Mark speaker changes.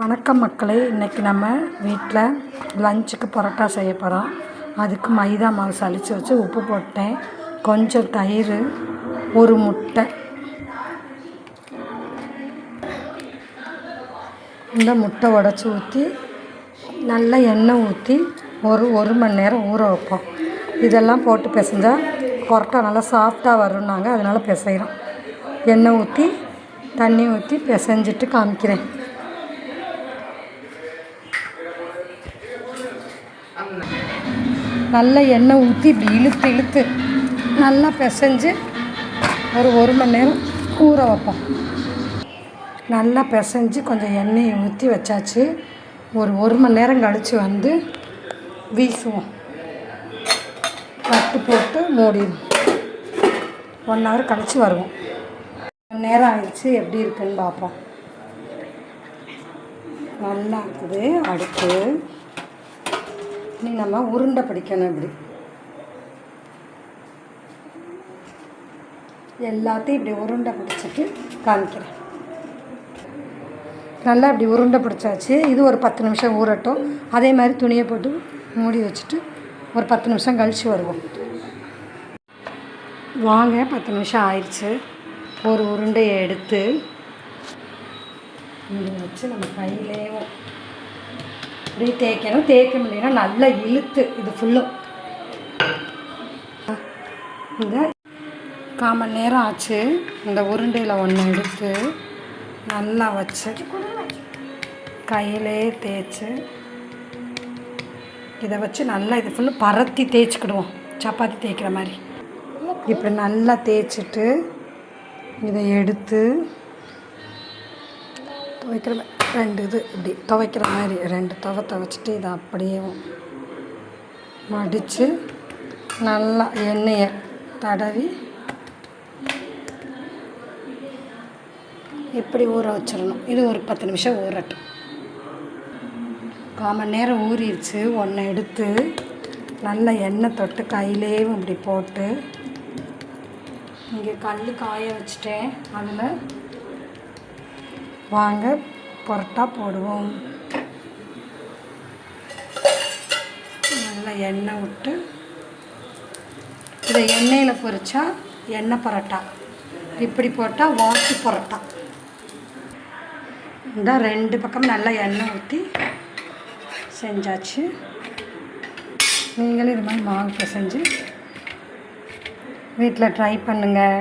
Speaker 1: வணக்கம் மக்களே, இன்றைக்கி நம்ம வீட்டில் லஞ்சுக்கு பரோட்டா செய்ய போகிறோம். அதுக்கு மைதா மாவு சலித்து வச்சு உப்பு போட்டேன், கொஞ்சம் தயிர், ஒரு முட்டை. இந்த முட்டை உடச்சி ஊற்றி நல்லா எண்ணெய் ஊற்றி ஒரு மணி நேரம் ஊற வைப்போம். இதெல்லாம் போட்டு பிசைஞ்சால் பரோட்டா நல்லா சாஃப்டாக வரும்னாங்க, அதனால் பிசைகிறோம். எண்ணெய் ஊற்றி தண்ணி ஊற்றி பிசைஞ்சிட்டு காமிக்கிறேன். நல்லா எண்ணெய் ஊற்றி இப்படி இழுத்து நல்லா பிசைஞ்சு ஒரு மணி நேரம் ஊற வைப்போம். நல்லா பிசைஞ்சு கொஞ்சம் எண்ணெயை ஊற்றி வச்சாச்சு. ஒரு மணி நேரம் கழித்து வந்து வீசுவோம். தட்டு போட்டு மூடிடுவோம். 1 hour கழித்து வருவோம். 1 மணி நேரம் ஆயிடுச்சு, எப்படி இருக்குன்னு பார்ப்போம். நல்லா இருக்குது. அடுத்து நம்ம உருண்டை பிடிக்கணும். இப்படி எல்லாத்தையும் இப்படி உருண்டை பிடிச்சிட்டு காமிக்கிறேன். நல்லா இப்படி உருண்டை பிடிச்சாச்சு. இது ஒரு 10 நிமிஷம் ஊறட்டும். அதே மாதிரி துணியை போட்டு மூடி வச்சுட்டு ஒரு 10 நிமிஷம் கழித்து வருவோம். வாங்க, 10 நிமிஷம் ஆயிடுச்சு. ஒரு உருண்டையை எடுத்து இங்கே வச்சு நம்ம கையிலே இப்படி தேய்க்கணும். தேய்க்க முடியும்னா நல்லா இழுத்து இது ஃபுல்லும். இந்த 1/4 மணி நேரம் ஆச்சு. இந்த உருண்டையில் ஒன்று எடுத்து நல்லா வச்சு கையிலே தேய்ச்சி இதை வச்சு நல்லா இது ஃபுல்லும் பரத்தி தேய்ச்சிக்கிடுவோம், சப்பாத்தி தேய்க்கிற மாதிரி. இப்படி நல்லா தேய்ச்சிட்டு இதை எடுத்து துவைக்கிற 2 இது இப்படி துவைக்கிற மாதிரி 2 துவைச்சிட்டு இதை அப்படியே மடித்து நல்லா எண்ணெயை தடவி இப்படி ஊற வச்சிடணும். இது ஒரு 10 நிமிஷம் ஊறட்டும். 1/4 மணி நேரம் ஊறிடுச்சு. ஒன்றை எடுத்து நல்லா எண்ணெய் தொட்டு கையிலே இப்படி போட்டு இங்கே கல் காய வச்சுட்டேன். அதில் வாங்க பரோட்டா போடுவோம். நல்லா எண்ணெய் விட்டு இதை எண்ணெயில் பொரிச்சா எண்ணெய் பரோட்டா, இப்படி போட்டால் வாட்டு பரோட்டா. இந்த 2 பக்கம் நல்லா எண்ணெய் ஊற்றி செஞ்சாச்சு. நீங்களும் இது மாதிரி மாவு பிசைஞ்சு வீட்டில் ட்ரை பண்ணுங்கள்.